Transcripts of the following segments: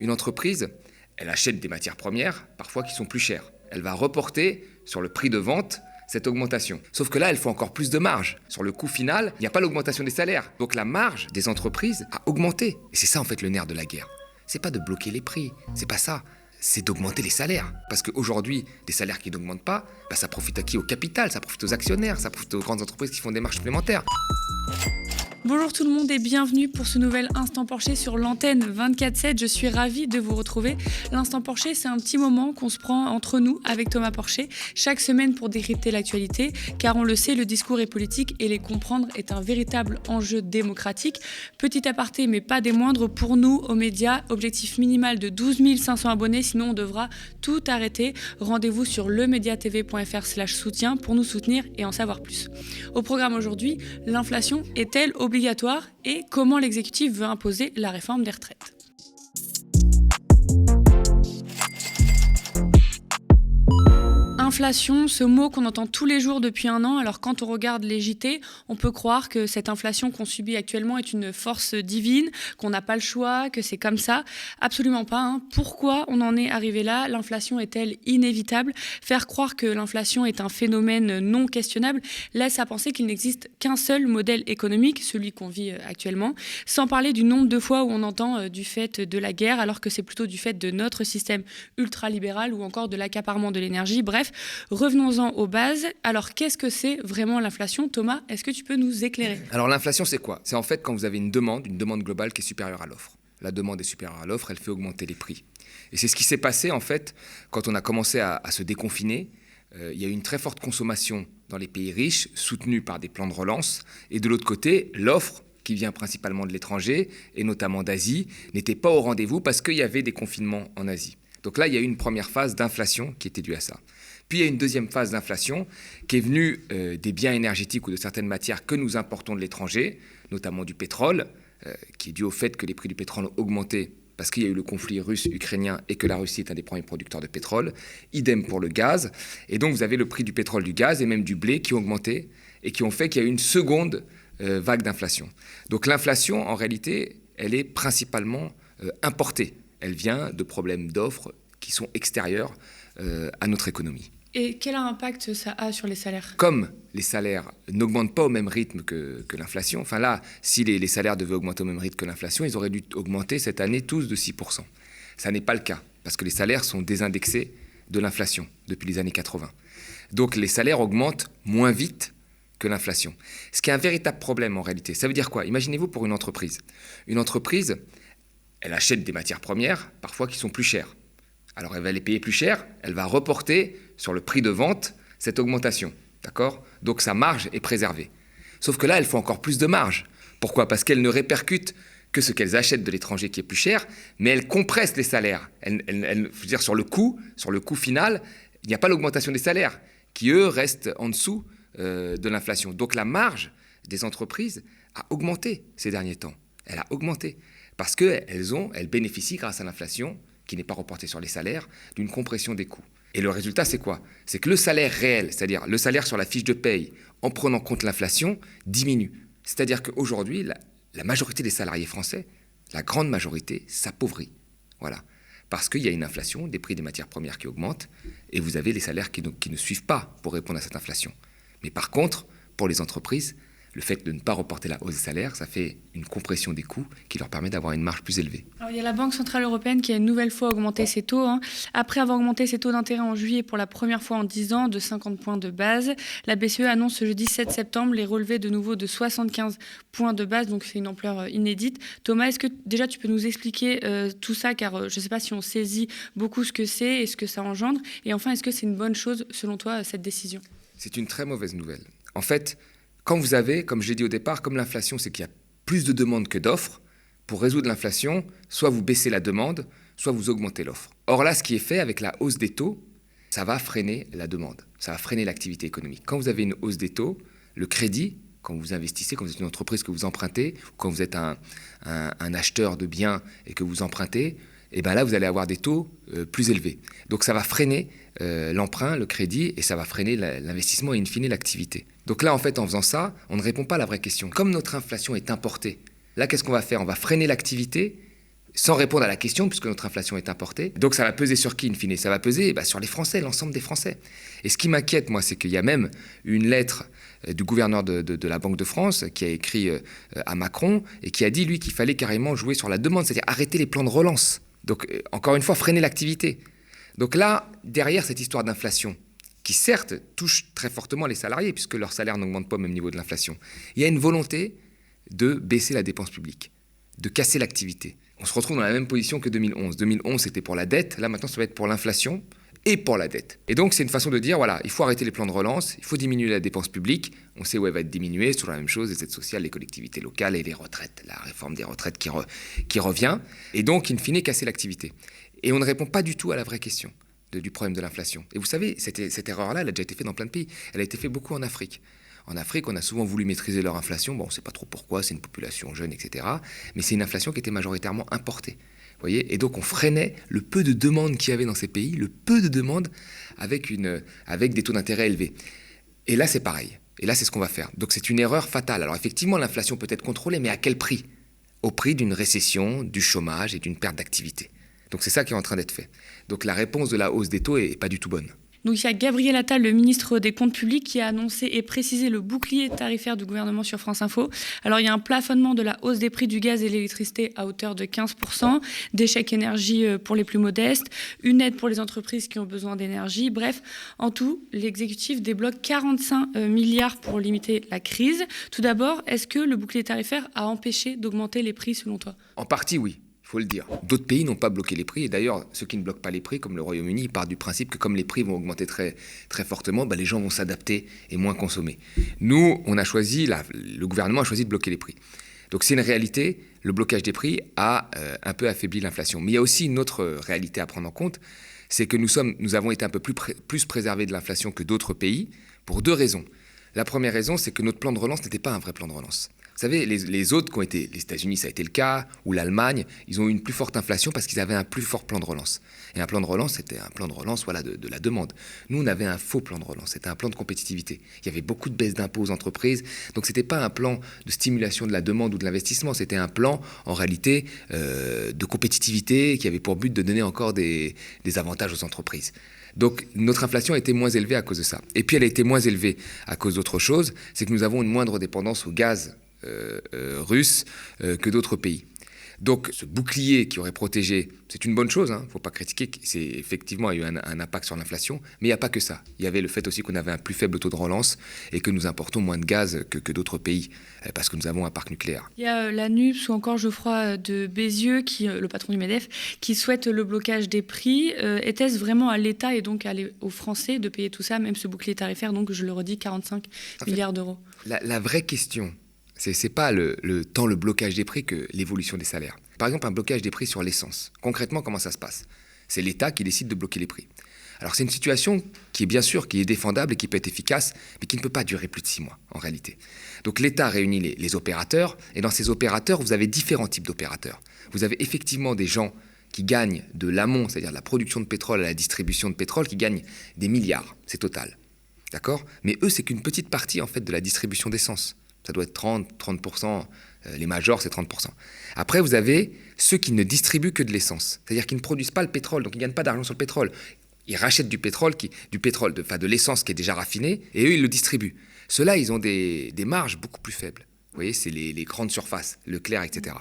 Une entreprise, elle achète des matières premières, parfois qui sont plus chères. Elle va reporter sur le prix de vente cette augmentation. Sauf que là, elle faut encore plus de marge. Sur le coût final, il n'y a pas l'augmentation des salaires. Donc la marge des entreprises a augmenté. Et c'est ça en fait le nerf de la guerre. C'est pas de bloquer les prix, c'est pas ça. C'est d'augmenter les salaires. Parce qu'aujourd'hui, des salaires qui n'augmentent pas, ça profite à qui? Au capital, ça profite aux actionnaires, ça profite aux grandes entreprises qui font des marges supplémentaires. Bonjour tout le monde et bienvenue pour ce nouvel Instant Porcher sur l'antenne 24/7. Je suis ravie de vous retrouver. L'Instant Porcher, c'est un petit moment qu'on se prend entre nous avec Thomas Porcher chaque semaine pour décrypter l'actualité. Car on le sait, le discours est politique et les comprendre est un véritable enjeu démocratique. Petit aparté, mais pas des moindres, pour nous, aux médias, objectif minimal de 12 500 abonnés, sinon on devra tout arrêter. Rendez-vous sur lemediatv.fr/soutien pour nous soutenir et en savoir plus. Au programme aujourd'hui, l'inflation est-elle obligatoire et comment l'exécutif veut imposer la réforme des retraites. Inflation, ce mot qu'on entend tous les jours depuis un an. Alors quand on regarde les JT, on peut croire que cette inflation qu'on subit actuellement est une force divine, qu'on n'a pas le choix, que c'est comme ça. Absolument pas. Pourquoi on en est arrivé là? L'inflation est-elle inévitable? Faire croire que l'inflation est un phénomène non questionnable laisse à penser qu'il n'existe qu'un seul modèle économique, celui qu'on vit actuellement. Sans parler du nombre de fois où on entend du fait de la guerre, alors que c'est plutôt du fait de notre système ultralibéral ou encore de l'accaparement de l'énergie. Bref, revenons-en aux bases. Alors, qu'est-ce que c'est vraiment l'inflation? Thomas, est-ce que tu peux nous éclairer? Alors l'inflation, c'est quoi? C'est en fait quand vous avez une demande globale qui est supérieure à l'offre. La demande est supérieure à l'offre, elle fait augmenter les prix. Et c'est ce qui s'est passé en fait quand on a commencé à se déconfiner. Il y a eu une très forte consommation dans les pays riches, soutenue par des plans de relance. Et de l'autre côté, l'offre, qui vient principalement de l'étranger, et notamment d'Asie, n'était pas au rendez-vous parce qu'il y avait des confinements en Asie. Donc là, il y a eu une première phase d'inflation qui était due à ça. Puis il y a une deuxième phase d'inflation qui est venue des biens énergétiques ou de certaines matières que nous importons de l'étranger, notamment du pétrole, qui est dû au fait que les prix du pétrole ont augmenté parce qu'il y a eu le conflit russe-ukrainien et que la Russie est un des premiers producteurs de pétrole. Idem pour le gaz. Et donc vous avez le prix du pétrole, du gaz et même du blé qui ont augmenté et qui ont fait qu'il y a eu une seconde vague d'inflation. Donc l'inflation, en réalité, elle est principalement importée. Elle vient de problèmes d'offres qui sont extérieurs à notre économie. Et quel impact ça a sur les salaires? Comme les salaires n'augmentent pas au même rythme que l'inflation, enfin là, si les salaires devaient augmenter au même rythme que l'inflation, ils auraient dû augmenter cette année tous de 6%. Ça n'est pas le cas, parce que les salaires sont désindexés de l'inflation depuis les années 80. Donc les salaires augmentent moins vite que l'inflation. Ce qui est un véritable problème en réalité. Ça veut dire quoi? Imaginez-vous pour une entreprise. Une entreprise, elle achète des matières premières, parfois qui sont plus chères. Alors elle va les payer plus cher, elle va reporter sur le prix de vente cette augmentation, d'accord? Donc sa marge est préservée. Sauf que là, elle faut encore plus de marge. Pourquoi? Parce qu'elle ne répercute que ce qu'elles achètent de l'étranger qui est plus cher, mais elle compresse les salaires. Je veux dire, sur le coût final, il n'y a pas l'augmentation des salaires, qui eux restent en dessous de l'inflation. Donc la marge des entreprises a augmenté ces derniers temps. Elle a augmenté parce qu'elles bénéficient grâce à l'inflation, qui n'est pas reporté sur les salaires, d'une compression des coûts. Et le résultat, c'est quoi? C'est que le salaire réel, c'est-à-dire le salaire sur la fiche de paye, en prenant compte l'inflation, diminue. C'est-à-dire qu'aujourd'hui, la majorité des salariés français, la grande majorité, s'appauvrit. Voilà. Parce qu'il y a une inflation, des prix des matières premières qui augmentent, et vous avez les salaires qui ne suivent pas pour répondre à cette inflation. Mais par contre, pour les entreprises, le fait de ne pas reporter la hausse des salaires, ça fait une compression des coûts qui leur permet d'avoir une marge plus élevée. Alors, il y a la Banque Centrale Européenne qui a une nouvelle fois augmenté ses taux. Après avoir augmenté ses taux d'intérêt en juillet pour la première fois en 10 ans de 50 points de base, la BCE annonce ce jeudi 7 septembre les relever de nouveau de 75 points de base, donc c'est une ampleur inédite. Thomas, est-ce que déjà tu peux nous expliquer tout ça, car je ne sais pas si on saisit beaucoup ce que c'est et ce que ça engendre. Et enfin, est-ce que c'est une bonne chose selon toi, cette décision? C'est une très mauvaise nouvelle. En fait, quand vous avez, comme je l'ai dit au départ, comme l'inflation, c'est qu'il y a plus de demandes que d'offres, pour résoudre l'inflation, soit vous baissez la demande, soit vous augmentez l'offre. Or là, ce qui est fait avec la hausse des taux, ça va freiner la demande, ça va freiner l'activité économique. Quand vous avez une hausse des taux, le crédit, quand vous investissez, quand vous êtes une entreprise que vous empruntez, ou quand vous êtes un acheteur de biens et que vous empruntez, et bien là, vous allez avoir des taux plus élevés. Donc ça va freiner l'emprunt, le crédit, et ça va freiner l'investissement et in fine l'activité. Donc là, en fait, en faisant ça, on ne répond pas à la vraie question. Comme notre inflation est importée, là, qu'est-ce qu'on va faire? On va freiner l'activité sans répondre à la question, puisque notre inflation est importée. Donc ça va peser sur qui, in fine? Ça va peser sur les Français, l'ensemble des Français. Et ce qui m'inquiète, moi, c'est qu'il y a même une lettre du gouverneur de la Banque de France qui a écrit à Macron et qui a dit, lui, qu'il fallait carrément jouer sur la demande, c'est-à-dire arrêter les plans de relance. Donc, encore une fois, freiner l'activité. Donc là, derrière cette histoire d'inflation, qui certes touche très fortement les salariés, puisque leur salaire n'augmente pas au même niveau de l'inflation, il y a une volonté de baisser la dépense publique, de casser l'activité. On se retrouve dans la même position que 2011. 2011, c'était pour la dette. Là, maintenant, ça va être pour l'inflation et pour la dette. Et donc, c'est une façon de dire, voilà, il faut arrêter les plans de relance, il faut diminuer la dépense publique. On sait où elle va être diminuée, c'est toujours la même chose, les aides sociales, les collectivités locales et les retraites, la réforme des retraites qui revient. Et donc, in fine, casser l'activité. Et on ne répond pas du tout à la vraie question du problème de l'inflation. Et vous savez, cette erreur-là, elle a déjà été faite dans plein de pays. Elle a été faite beaucoup en Afrique. En Afrique, on a souvent voulu maîtriser leur inflation. Bon, on ne sait pas trop pourquoi, c'est une population jeune, etc. Mais c'est une inflation qui était majoritairement importée. Vous voyez, et donc, on freinait le peu de demandes qu'il y avait dans ces pays, le peu de demandes avec des taux d'intérêt élevés. Et là, c'est pareil. Et là, c'est ce qu'on va faire. Donc, c'est une erreur fatale. Alors, effectivement, l'inflation peut être contrôlée, mais à quel prix? Au prix d'une récession, du chômage et d'une perte d'activité. Donc, c'est ça qui est en train d'être fait. Donc, la réponse de la hausse des taux n'est pas du tout bonne. Donc il y a Gabriel Attal, le ministre des Comptes publics, qui a annoncé et précisé le bouclier tarifaire du gouvernement sur France Info. Alors il y a un plafonnement de la hausse des prix du gaz et de l'électricité à hauteur de 15%, des chèques énergie pour les plus modestes, une aide pour les entreprises qui ont besoin d'énergie. Bref, en tout, l'exécutif débloque 45 milliards pour limiter la crise. Tout d'abord, est-ce que le bouclier tarifaire a empêché d'augmenter les prix selon toi? En partie, oui. Il faut le dire. D'autres pays n'ont pas bloqué les prix. Et d'ailleurs, ceux qui ne bloquent pas les prix, comme le Royaume-Uni, partent du principe que comme les prix vont augmenter très, très fortement, les gens vont s'adapter et moins consommer. Nous, le gouvernement a choisi de bloquer les prix. Donc c'est une réalité. Le blocage des prix a un peu affaibli l'inflation. Mais il y a aussi une autre réalité à prendre en compte, c'est que nous avons été un peu plus préservés de l'inflation que d'autres pays, pour deux raisons. La première raison, c'est que notre plan de relance n'était pas un vrai plan de relance. Vous savez, les autres qui ont été, les États-Unis, ça a été le cas, ou l'Allemagne, ils ont eu une plus forte inflation parce qu'ils avaient un plus fort plan de relance. Et un plan de relance, c'était un plan de relance de la demande. Nous, on avait un faux plan de relance, c'était un plan de compétitivité. Il y avait beaucoup de baisses d'impôts aux entreprises, donc ce n'était pas un plan de stimulation de la demande ou de l'investissement, c'était un plan, en réalité, de compétitivité qui avait pour but de donner encore des avantages aux entreprises. Donc notre inflation a été moins élevée à cause de ça. Et puis elle a été moins élevée à cause d'autre chose, c'est que nous avons une moindre dépendance au gaz russe que d'autres pays. Donc ce bouclier qui aurait protégé, c'est une bonne chose, il ne faut pas critiquer, c'est effectivement il y a eu un impact sur l'inflation, mais il n'y a pas que ça. Il y avait le fait aussi qu'on avait un plus faible taux de relance et que nous importons moins de gaz que d'autres pays, parce que nous avons un parc nucléaire. Il y a la NUPS ou encore Geoffroy de Bézieux, le patron du MEDEF, qui souhaite le blocage des prix. Était-ce vraiment à l'État et donc aux Français de payer tout ça, même ce bouclier tarifaire, donc je le redis, 45 milliards d'euros? La vraie question, c'est pas tant le blocage des prix que l'évolution des salaires. Par exemple, un blocage des prix sur l'essence. Concrètement, comment ça se passe? C'est l'État qui décide de bloquer les prix. Alors c'est une situation qui est bien sûr, qui est défendable et qui peut être efficace, mais qui ne peut pas durer plus de 6 mois, en réalité. Donc l'État réunit les opérateurs, et dans ces opérateurs, vous avez différents types d'opérateurs. Vous avez effectivement des gens qui gagnent de l'amont, c'est-à-dire de la production de pétrole à la distribution de pétrole, qui gagnent des milliards, c'est total. D'accord? Mais eux, c'est qu'une petite partie, en fait, de la distribution d'essence. Ça doit être 30%, les majors, c'est 30%. Après, vous avez ceux qui ne distribuent que de l'essence, c'est-à-dire qui ne produisent pas le pétrole, donc ils ne gagnent pas d'argent sur le pétrole. Ils rachètent de l'essence qui est déjà raffinée, et eux, ils le distribuent. Ceux-là, ils ont des marges beaucoup plus faibles. Vous voyez, c'est les grandes surfaces, Leclerc, etc.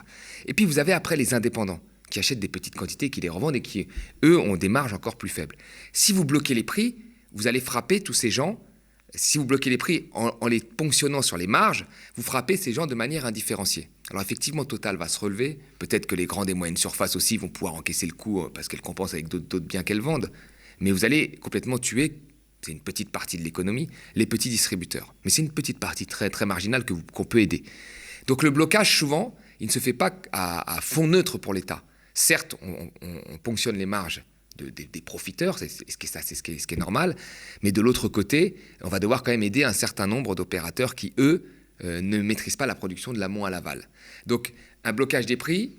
Et puis, vous avez après les indépendants, qui achètent des petites quantités, qui les revendent, et qui, eux, ont des marges encore plus faibles. Si vous bloquez les prix, vous allez frapper tous ces gens. Si vous bloquez les prix en les ponctionnant sur les marges, vous frappez ces gens de manière indifférenciée. Alors effectivement, Total va se relever. Peut-être que les grandes et moyennes surfaces aussi vont pouvoir encaisser le coup parce qu'elles compensent avec d'autres biens qu'elles vendent. Mais vous allez complètement tuer, c'est une petite partie de l'économie, les petits distributeurs. Mais c'est une petite partie très, très marginale qu'on peut aider. Donc le blocage, souvent, il ne se fait pas à fond neutre pour l'État. Certes, on ponctionne les marges des profiteurs, c'est ce qui est normal, mais de l'autre côté, on va devoir quand même aider un certain nombre d'opérateurs qui, eux, ne maîtrisent pas la production de l'amont à l'aval. Donc, un blocage des prix,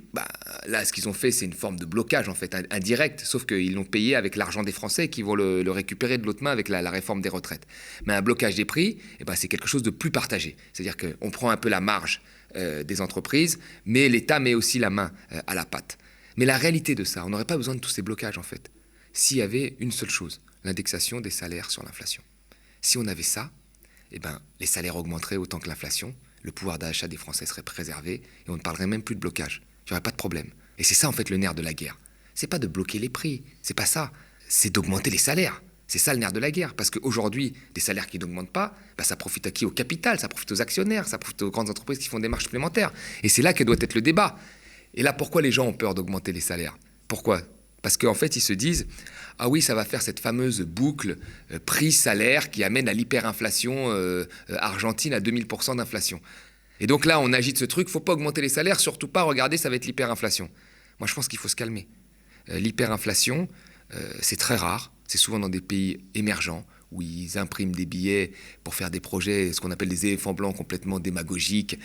là, ce qu'ils ont fait, c'est une forme de blocage, en fait, indirect, sauf qu'ils l'ont payé avec l'argent des Français qui vont le récupérer de l'autre main avec la réforme des retraites. Mais un blocage des prix, c'est quelque chose de plus partagé. C'est-à-dire qu'on prend un peu la marge des entreprises, mais l'État met aussi la main à la pâte. Mais la réalité de ça, on n'aurait pas besoin de tous ces blocages en fait, s'il y avait une seule chose, l'indexation des salaires sur l'inflation. Si on avait ça, eh ben, les salaires augmenteraient autant que l'inflation, le pouvoir d'achat des Français serait préservé et on ne parlerait même plus de blocage. Il n'y aurait pas de problème. Et c'est ça en fait le nerf de la guerre. C'est pas de bloquer les prix, c'est pas ça. C'est d'augmenter les salaires. C'est ça le nerf de la guerre. Parce qu'aujourd'hui, des salaires qui n'augmentent pas, ça profite à qui? Au capital, ça profite aux actionnaires, ça profite aux grandes entreprises qui font des marges supplémentaires. Et c'est là que doit être le débat. Et là, pourquoi les gens ont peur d'augmenter les salaires? Pourquoi? Parce qu'en fait, ils se disent « Ah oui, ça va faire cette fameuse boucle prix-salaire qui amène à l'hyperinflation argentine à 2000% d'inflation. » Et donc là, on agite ce truc, il ne faut pas augmenter les salaires, surtout pas, regardez, ça va être l'hyperinflation. Moi, je pense qu'il faut se calmer. L'hyperinflation, c'est très rare, c'est souvent dans des pays émergents, où ils impriment des billets pour faire des projets, ce qu'on appelle des éléphants blancs complètement démagogiques,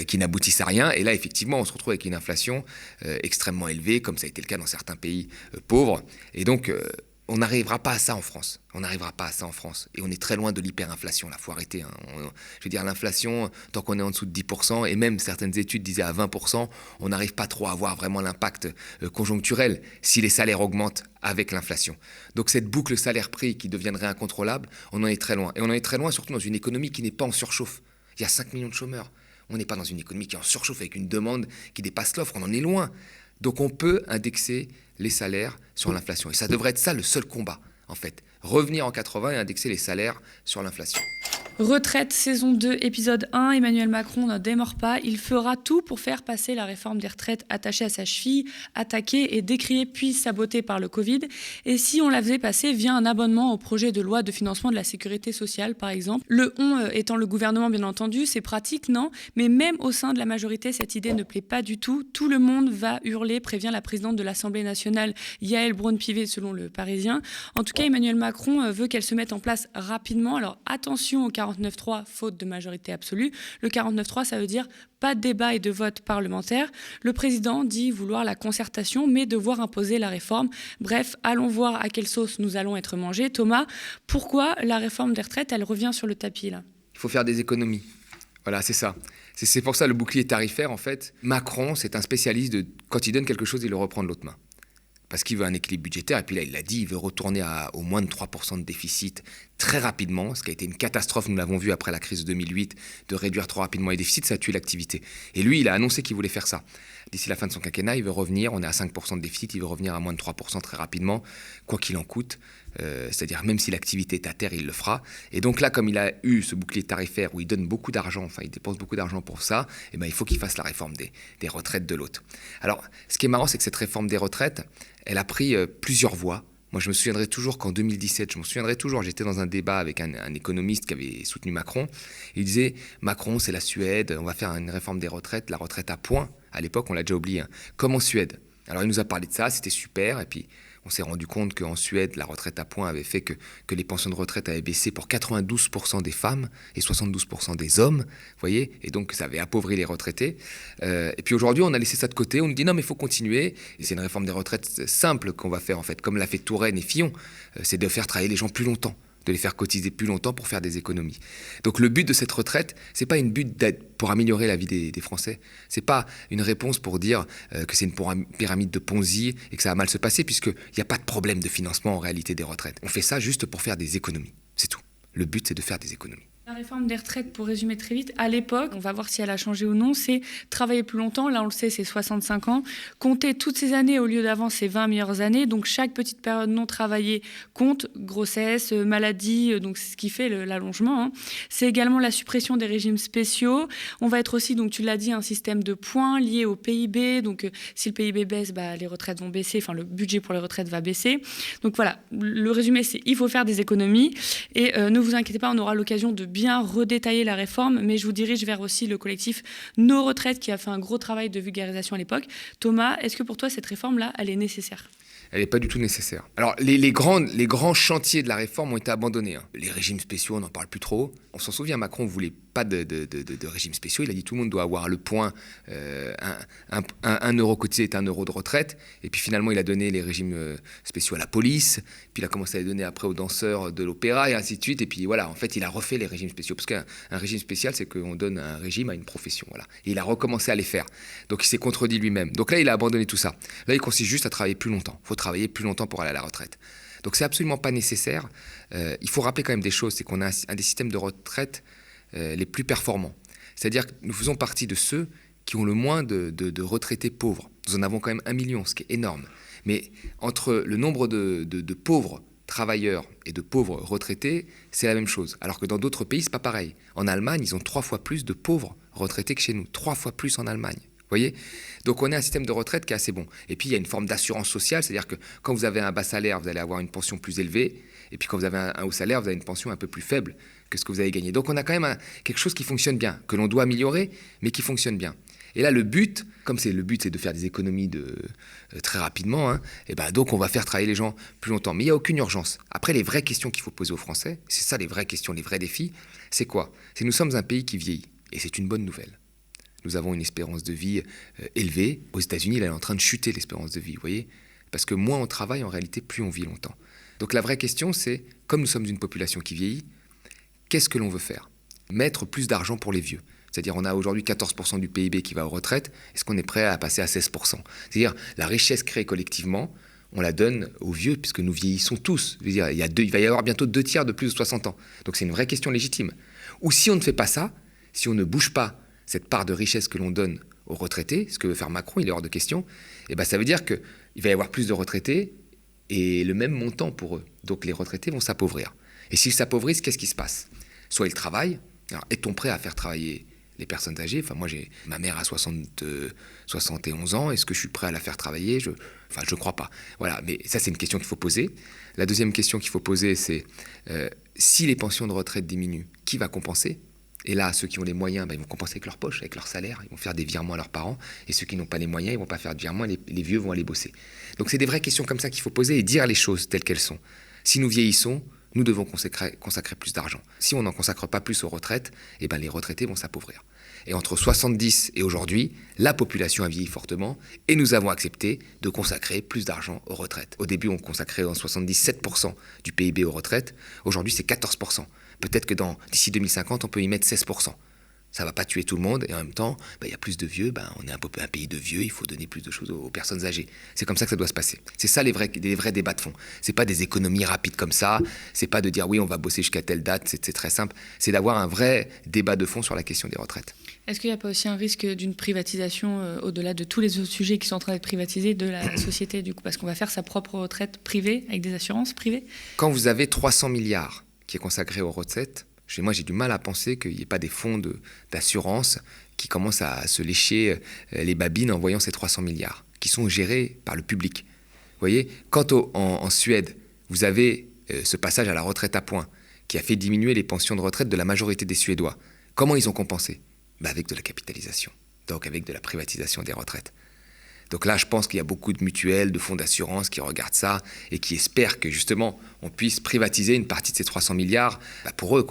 qui n'aboutissent à rien. Et là, effectivement, on se retrouve avec une inflation extrêmement élevée, comme ça a été le cas dans certains pays pauvres. Et donc, on n'arrivera pas à ça en France. On n'arrivera pas à ça en France. Et on est très loin de l'hyperinflation, là, il faut arrêter. Hein. Je veux dire, l'inflation, tant qu'on est en dessous de 10%, et même certaines études disaient à 20%, on n'arrive pas trop à voir vraiment l'impact conjoncturel si les salaires augmentent avec l'inflation. Donc cette boucle salaire-prix qui deviendrait incontrôlable, on en est très loin. Et on en est très loin surtout dans une économie qui n'est pas en surchauffe. Il y a 5 millions de chômeurs. On n'est pas dans une économie qui est en surchauffe avec une demande qui dépasse l'offre. On en est loin. Donc on peut indexer les salaires sur l'inflation. Et ça devrait être ça le seul combat, en fait. Revenir en 80 et indexer les salaires sur l'inflation. Retraite, saison 2, épisode 1, Emmanuel Macron n'en démord pas. Il fera tout pour faire passer la réforme des retraites attachée à sa cheville, attaquée et décriée puis sabotée par le Covid. Et si on la faisait passer via un abonnement au projet de loi de financement de la sécurité sociale, par exemple. Le « on » étant le gouvernement, bien entendu, c'est pratique, non? Mais même au sein de la majorité, cette idée ne plaît pas du tout. Tout le monde va hurler, prévient la présidente de l'Assemblée nationale, Yaël Braun-Pivet, selon le Parisien. En tout cas, Emmanuel Macron veut qu'elle se mette en place rapidement. Alors attention au 49.3, faute de majorité absolue. Le 49.3, ça veut dire pas de débat et de vote parlementaire. Le président dit vouloir la concertation, mais devoir imposer la réforme. Bref, allons voir à quelle sauce nous allons être mangés. Thomas, pourquoi la réforme des retraites, elle revient sur le tapis là? Il faut faire des économies. Voilà, c'est ça. C'est pour ça le bouclier tarifaire, en fait. Macron, c'est un spécialiste de quand il donne quelque chose, il le reprend de l'autre main. Parce qu'il veut un équilibre budgétaire, et puis là, il l'a dit, il veut retourner au moins de 3% de déficit très rapidement, ce qui a été une catastrophe, nous l'avons vu après la crise de 2008, de réduire trop rapidement les déficits, ça a tué l'activité. Et lui, il a annoncé qu'il voulait faire ça. D'ici la fin de son quinquennat, il veut revenir, on est à 5% de déficit, il veut revenir à moins de 3% très rapidement, quoi qu'il en coûte, c'est-à-dire même si l'activité est à terre, il le fera. Et donc là, comme il a eu ce bouclier tarifaire où il donne beaucoup d'argent, enfin il dépense beaucoup d'argent pour ça, eh ben, il faut qu'il fasse la réforme des retraites de l'autre. Alors, ce qui est marrant, c'est que cette réforme des retraites, elle a pris plusieurs voies. Moi, je me souviendrai toujours qu'en 2017, j'étais dans un débat avec un économiste qui avait soutenu Macron. Il disait, Macron, c'est la Suède, on va faire une réforme des retraites, la retraite à points. À l'époque, on l'a déjà oublié, hein. Comme en Suède. Alors, il nous a parlé de ça, c'était super. Et puis, on s'est rendu compte qu'en Suède, la retraite à points avait fait que les pensions de retraite avaient baissé pour 92% des femmes et 72% des hommes, vous voyez, et donc ça avait appauvri les retraités. Et puis aujourd'hui, on a laissé ça de côté, on nous dit non mais il faut continuer, et c'est une réforme des retraites simple qu'on va faire en fait, comme l'a fait Touraine et Fillon, c'est de faire travailler les gens plus longtemps, de les faire cotiser plus longtemps pour faire des économies. Donc le but de cette retraite, c'est pas une but pour améliorer la vie des Français. C'est pas une réponse pour dire que c'est une pyramide de Ponzi et que ça va mal se passer, puisqu'il n'y a pas de problème de financement en réalité des retraites. On fait ça juste pour faire des économies, c'est tout. Le but, c'est de faire des économies. La réforme des retraites, pour résumer très vite, à l'époque, on va voir si elle a changé ou non, c'est travailler plus longtemps, là on le sait, c'est 65 ans, compter toutes ces années au lieu d'avant, c'est 20 meilleures années, donc chaque petite période non travaillée compte, grossesse, maladie, donc c'est ce qui fait l'allongement. Hein. C'est également la suppression des régimes spéciaux. On va être aussi, donc tu l'as dit, un système de points lié au PIB, donc si le PIB baisse, les retraites vont baisser, enfin le budget pour les retraites va baisser. Donc voilà, le résumé c'est il faut faire des économies et ne vous inquiétez pas, on aura l'occasion de bien redétailler la réforme, mais je vous dirige vers aussi le collectif Nos Retraites qui a fait un gros travail de vulgarisation à l'époque. Thomas, est-ce que pour toi cette réforme-là, elle est nécessaire ? Elle n'est pas du tout nécessaire. Alors, les grands chantiers de la réforme ont été abandonnés. Hein. Les régimes spéciaux, on n'en parle plus trop. On s'en souvient, Macron voulait pas de régimes spéciaux. Il a dit tout le monde doit avoir le point, 1 euro cotisé est 1 euro de retraite. Et puis finalement, il a donné les régimes spéciaux à la police. Puis il a commencé à les donner après aux danseurs de l'opéra et ainsi de suite. Et puis voilà, en fait, il a refait les régimes spéciaux. Parce qu'un régime spécial, c'est qu'on donne un régime à une profession. Voilà. Et il a recommencé à les faire. Donc il s'est contredit lui-même. Donc là, il a abandonné tout ça. Là, il consiste juste à travailler plus longtemps. Il faut travailler plus longtemps pour aller à la retraite. Donc c'est absolument pas nécessaire. Il faut rappeler quand même des choses, c'est qu'on a un des systèmes de retraite les plus performants. C'est-à-dire que nous faisons partie de ceux qui ont le moins de retraités pauvres. Nous en avons quand même 1 million, ce qui est énorme. Mais entre le nombre de pauvres travailleurs et de pauvres retraités, c'est la même chose. Alors que dans d'autres pays, c'est pas pareil. En Allemagne, ils ont 3 fois plus de pauvres retraités que chez nous. 3 fois plus en Allemagne. Vous voyez ? Donc on a un système de retraite qui est assez bon. Et puis il y a une forme d'assurance sociale, c'est-à-dire que quand vous avez un bas salaire, vous allez avoir une pension plus élevée. Et puis quand vous avez un haut salaire, vous avez une pension un peu plus faible que ce que vous avez gagné. Donc on a quand même quelque chose qui fonctionne bien, que l'on doit améliorer, mais qui fonctionne bien. Et là, le but, comme le but c'est de faire des économies très rapidement, hein, et ben donc on va faire travailler les gens plus longtemps. Mais il n'y a aucune urgence. Après, les vraies questions qu'il faut poser aux Français, c'est ça les vraies questions, les vrais défis, c'est quoi ? C'est que nous sommes un pays qui vieillit. Et c'est une bonne nouvelle. Nous avons une espérance de vie élevée. Aux États-Unis, elle est en train de chuter, l'espérance de vie, vous voyez ? Parce que moins on travaille, en réalité, plus on vit longtemps. Donc la vraie question, c'est, comme nous sommes une population qui vieillit, qu'est-ce que l'on veut faire ? Mettre plus d'argent pour les vieux. C'est-à-dire, on a aujourd'hui 14% du PIB qui va aux retraites. Est-ce qu'on est prêt à passer à 16% ? C'est-à-dire, la richesse créée collectivement, on la donne aux vieux, puisque nous vieillissons tous. Je veux dire, il va y avoir bientôt 2 tiers de plus de 60 ans. Donc c'est une vraie question légitime. Ou si on ne fait pas ça, si on ne bouge pas cette part de richesse que l'on donne aux retraités, ce que veut faire Macron, il est hors de question, et ben ça veut dire qu'il va y avoir plus de retraités et le même montant pour eux. Donc les retraités vont s'appauvrir. Et s'ils s'appauvrissent, qu'est-ce qui se passe ? Soit ils travaillent. Alors, est-on prêt à faire travailler les personnes âgées ? Enfin, moi, ma mère a 71 ans. Est-ce que je suis prêt à la faire travailler ? Je crois pas. Voilà, mais ça, c'est une question qu'il faut poser. La deuxième question qu'il faut poser, c'est si les pensions de retraite diminuent, qui va compenser ? Et là, ceux qui ont les moyens, ils vont compenser avec leur poche, avec leur salaire. Ils vont faire des virements à leurs parents. Et ceux qui n'ont pas les moyens, ils ne vont pas faire de virements. Les vieux vont aller bosser. Donc, c'est des vraies questions comme ça qu'il faut poser et dire les choses telles qu'elles sont. Si nous vieillissons, nous devons consacrer plus d'argent. Si on n'en consacre pas plus aux retraites, les retraités vont s'appauvrir. Et entre 70 et aujourd'hui, la population a vieilli fortement et nous avons accepté de consacrer plus d'argent aux retraites. Au début, on consacrait en 70 7% du PIB aux retraites. Aujourd'hui, c'est 14%. Peut-être que d'ici 2050, on peut y mettre 16%. Ça ne va pas tuer tout le monde et en même temps, il y a plus de vieux. On est un pays de vieux, il faut donner plus de choses aux personnes âgées. C'est comme ça que ça doit se passer. C'est ça les vrais débats de fond. Ce n'est pas des économies rapides comme ça. Ce n'est pas de dire oui, on va bosser jusqu'à telle date. C'est très simple. C'est d'avoir un vrai débat de fond sur la question des retraites. Est-ce qu'il n'y a pas aussi un risque d'une privatisation au-delà de tous les autres sujets qui sont en train d'être privatisés de la société du coup, parce qu'on va faire sa propre retraite privée avec des assurances privées ? Quand vous avez 300 milliards qui est consacré aux retraites, moi j'ai du mal à penser qu'il n'y ait pas des fonds d'assurance qui commencent à se lécher les babines en voyant ces 300 milliards, qui sont gérés par le public. Vous voyez, quand en Suède, vous avez ce passage à la retraite à points, qui a fait diminuer les pensions de retraite de la majorité des Suédois, comment ils ont compensé ? Avec de la capitalisation, donc avec de la privatisation des retraites. Donc là, je pense qu'il y a beaucoup de mutuelles, de fonds d'assurance qui regardent ça et qui espèrent que justement, on puisse privatiser une partie de ces 300 milliards pour eux,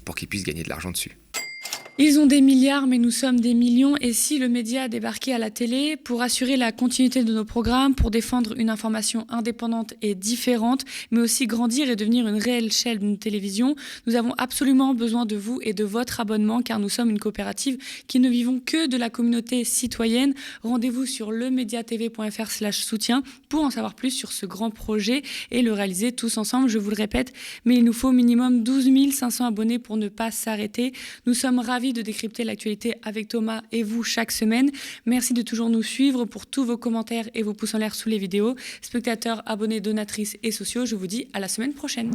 pour qu'ils puissent gagner de l'argent dessus. Ils ont des milliards, mais nous sommes des millions. Et si le média a débarqué à la télé pour assurer la continuité de nos programmes, pour défendre une information indépendante et différente, mais aussi grandir et devenir une réelle chaîne de télévision, nous avons absolument besoin de vous et de votre abonnement, car nous sommes une coopérative qui ne vivons que de la communauté citoyenne. Rendez-vous sur lemediatv.fr/soutien pour en savoir plus sur ce grand projet et le réaliser tous ensemble, je vous le répète. Mais il nous faut au minimum 12 500 abonnés pour ne pas s'arrêter. Nous sommes ravis de décrypter l'actualité avec Thomas et vous chaque semaine. Merci de toujours nous suivre pour tous vos commentaires et vos pouces en l'air sous les vidéos. Spectateurs, abonnés, donatrices et sociaux, je vous dis à la semaine prochaine.